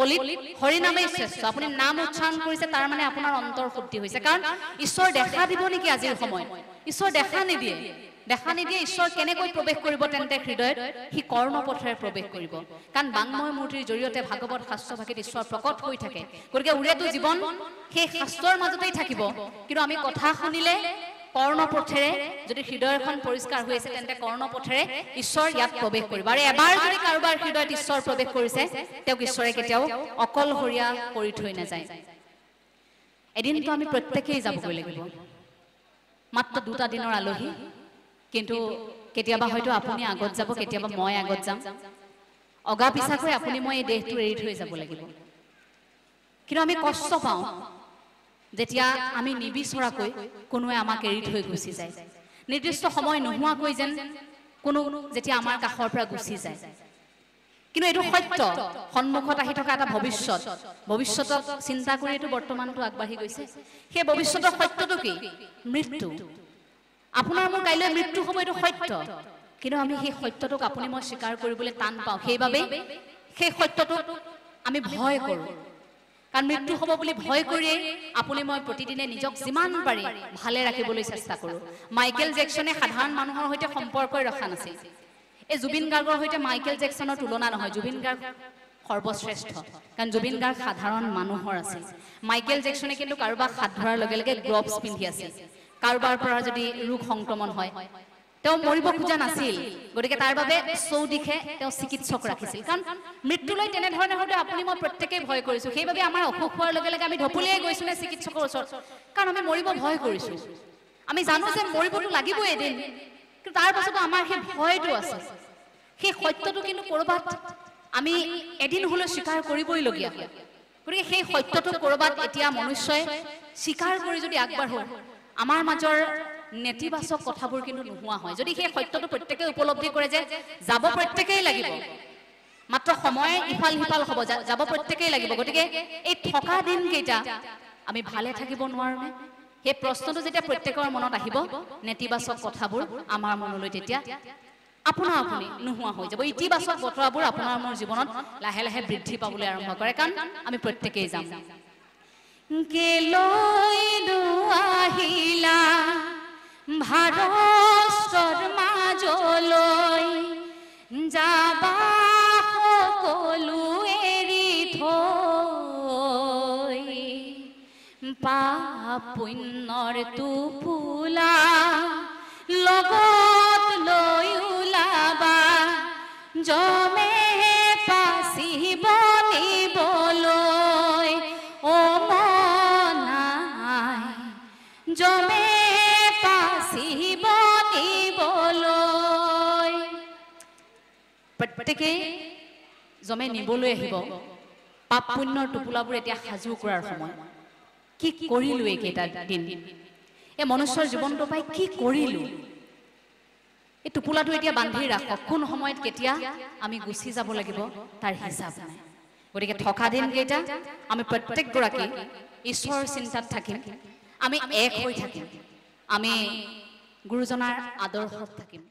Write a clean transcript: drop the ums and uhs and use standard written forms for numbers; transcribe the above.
কলিত হৰিনামেই শ্ৰেষ্ঠ আপুনি নাম উচ্চাৰণ কৰিছে তাৰ মানে আপোনাৰ অন্তৰ শুদ্ধি হৈছে কাৰণ ঈশ্বৰ দেখা দিব নেকি আজিৰ সময়ত ঈশ্বৰ দেখা নিদিয়ে ঈশ্বৰ কেনেকৈ প্ৰৱেশ কৰিব তেন্তে হৃদয়ত হি কৰ্ণপথেৰে প্ৰৱেশ কৰিব কাৰণ বাংময় মূৰ্তিৰ জৰিয়তে ভাগৱত শাস্ত্ৰ ভাগিত ঈশ্বৰ প্ৰকট হৈ থাকে গতিকে উৰেটো জীৱন সেই শাস্ত্ৰৰ মাজতেই থাকিব কিন্তু আমি কথা শুনিলে কৰ্ণপথেৰে যদি হৃদয়খন পৰিষ্কাৰ হৈ আছে তেন্তে কৰ্ণপথেৰে ঈশ্বৰ ইয়াত প্ৰৱেশ কৰিব আৰু এবাৰ যদি কাৰোবাৰ হৃদয়ত ঈশ্বৰ প্ৰৱেশ কৰিছে তেওঁক ঈশ্বৰে কেতিয়াও অকলশৰীয়া কৰি থৈ নাযায় এদিনটো আমি প্ৰত্যেকেই যাবগৈ লাগিব মাত্ৰ দুটা দিনৰ আলহী কিন্তু কেতিয়াবা হয়তো আপুনি আগত যাব কেতিয়াবা মই আগত যাম অগা পিছাকৈ আপুনি মই এই দেহটো এৰি থৈ যাব লাগিব কিন্তু আমি কষ্ট পাওঁ যেতিয়া আমি নিবিচৰাকৈ কোনোৱে আমাক এৰি থৈ গুচি যায় নিৰ্দিষ্ট সময় নোহোৱাকৈ যেন কোনো যেতিয়া আমাৰ কাষৰ পৰা গুচি যায় কিন্তু এইটো সত্য সন্মুখত আহি থকা এটা ভৱিষ্যতক চিন্তা কৰি এইটো বৰ্তমানটো আগবাঢ়ি গৈছে সেই ভৱিষ্যতৰ সত্যটো কি মৃত্যু আপোনাৰ মোৰ কাইলৈ মৃত্যু হ'ব এইটো সত্য কিন্তু আমি সেই সত্যটোক আপুনি মই স্বীকাৰ কৰিবলৈ টান পাওঁ সেইবাবে সেই সত্যটোক আমি ভয় কৰোঁ কাৰণ মৃত্যু হ'ব বুলি ভয় কৰিয়ে আপুনি মই প্ৰতিদিনে নিজক যিমান পাৰি ভালে ৰাখিবলৈ চেষ্টা কৰোঁ মাইকেল জেকসনে সাধাৰণ মানুহৰ সৈতে সম্পৰ্কই ৰখা নাছিল এই জুবিন গাৰ্গৰ সৈতে মাইকেল জেকসনৰ তুলনা নহয় জুবিন গাৰ্গ সৰ্বশ্ৰেষ্ঠ কাৰণ জুবিন গাৰ্গ সাধাৰণ মানুহৰ আছিল মাইকেল জেকসনে কিন্তু কাৰোবাক হাত ধৰাৰ লগে লগে গ্লভছ পিন্ধি আছিল কাৰোবাৰ পৰা যদি ৰোগ সংক্ৰমণ হয় তেওঁ মৰিব খোজা নাছিল গতিকে তাৰ বাবে চৌদিশে তেওঁ চিকিৎসক ৰাখিছিল কাৰণ মৃত্যুলৈ তেনেধৰণে হয়তো আপুনি মই প্ৰত্যেকেই ভয় কৰিছোঁ সেইবাবে আমাৰ অসুখ হোৱাৰ লগে লগে আমি ঢপলিয়াই গৈছোঁ নে চিকিৎসকৰ ওচৰত কাৰণ আমি মৰিব ভয় কৰিছোঁ আমি জানো যে মৰিবতো লাগিবই এদিন কিন্তু তাৰ পাছতো আমাৰ সেই ভয়টো আছে সেই সত্যটো কিন্তু ক'ৰবাত আমি এদিন হ'লেও স্বীকাৰ কৰিবইলগীয়া হয় গতিকে সেই সত্যটো ক'ৰবাত এতিয়া মনুষ্যই স্বীকাৰ কৰি যদি আগবাঢ়ো আমাৰ মাজৰ নেতিবাচক কথাবোৰ কিন্তু নোহোৱা হয় যদি সেই সত্যটো প্ৰত্যেকে উপলব্ধি কৰে যে যাব প্ৰত্যেকেই লাগিব মাত্ৰ সময় ইফাল সিফাল হ'ব যাব প্ৰত্যেকেই লাগিব গতিকে এই থকা দিনকেইটা আমি ভালে থাকিব নোৱাৰোনে সেই প্ৰশ্নটো যেতিয়া প্ৰত্যেকৰ মনত আহিব নেতিবাচক কথাবোৰ আমাৰ মনলৈ তেতিয়া আপোনাৰ আপুনি নোহোৱা হৈ যাব ইতিবাচক বতৰাবোৰ আপোনাৰ মোৰ জীৱনত লাহে লাহে বৃদ্ধি পাবলৈ আৰম্ভ কৰে কাৰণ আমি প্ৰত্যেকেই যাম কেলৈ আহিলা ভাৰতৰ মাজলৈ যাবা সকলো এৰি থৈ পাপ পুণ্যৰ টোপোলা লগত লৈ ওলাবা জমে পাচিব নিবলৈ অ মনাই জমে পাচিব নিবলৈ প্ৰত্যেকেই জমে নিবলৈ আহিব পাপ পুণ্যৰ টোপোলাবোৰ এতিয়া সাজু কৰাৰ সময় কি কৰিলো এইকেইটা দিন এই মনুষ্যৰ জীৱনটো পাই কি কৰিলো এই টোপোলাটো এতিয়া বান্ধি ৰাখক কোন সময়ত কেতিয়া আমি গুচি যাব লাগিব তাৰ হিচাপ নাই গতিকে থকা দিনকেইটা আমি প্ৰত্যেকগৰাকী ঈশ্বৰৰ চিন্তাত থাকিম আমি এক হৈ থাকিম আমি গুৰুজনাৰ আদৰ্শত থাকিম